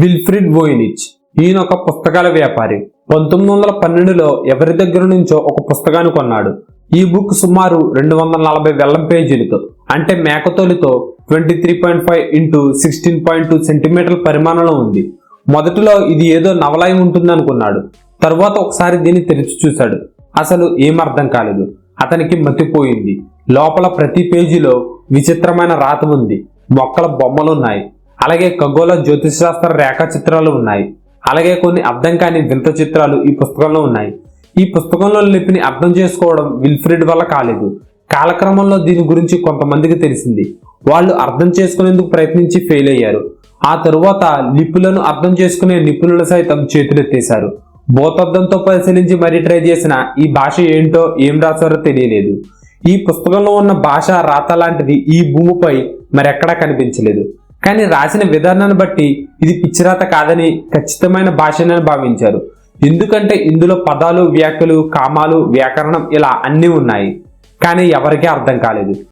విల్ఫ్రిడ్ వోయినిచ్. ఈయన ఒక పుస్తకాల వ్యాపారి. 1912లో ఎవరి దగ్గర నుంచో ఒక పుస్తకాన్ని కొన్నాడు. ఈ బుక్ సుమారు 240 వెల్లం పేజీలతో, అంటే మేకతోలితో 23.5 x 16.2 సెంటీమీటర్ల పరిమాణంలో ఉంది. మొదటిలో ఇది ఏదో నవలై ఉంటుంది అనుకున్నాడు. తరువాత ఒకసారి దీన్ని తెరిచి చూశాడు. అసలు ఏం అర్థం కాలేదు. అతనికి మతిపోయింది. లోపల ప్రతి పేజీలో విచిత్రమైన రాత ఉంది. మొక్కల బొమ్మలున్నాయి. అలాగే ఖగోళ జ్యోతిశాస్త్ర రేఖా చిత్రాలు ఉన్నాయి. అలాగే కొన్ని అర్థం కాని వింత చిత్రాలు ఈ పుస్తకంలో ఉన్నాయి. ఈ పుస్తకంలో లిపిని అర్థం చేసుకోవడం విల్ఫ్రిడ్ వల్ల కాలేదు. కాలక్రమంలో దీని గురించి కొంతమందికి తెలిసింది. వాళ్ళు అర్థం చేసుకునేందుకు ప్రయత్నించి ఫెయిల్ అయ్యారు. ఆ తరువాత లిపులను అర్థం చేసుకునే నిపుణులు సైతం చేతులెత్తేశారు. భూతద్దంతో పరిశీలించి మరీ ట్రై చేసిన ఈ భాష ఏంటో ఏం రాశారో తెలియలేదు. ఈ పుస్తకంలో ఉన్న భాష రాత లాంటిది ఈ భూమిపై మరెక్కడా కనిపించలేదు. కానీ రాసిన విధానాన్ని బట్టి ఇది పిచ్చిరాత కాదని, ఖచ్చితమైన భాషనని భావించారు. ఎందుకంటే ఇందులో పదాలు, వ్యాఖ్యలు, కామాలు, వ్యాకరణం ఇలా అన్నీ ఉన్నాయి. కానీ ఎవరికీ అర్థం కాలేదు.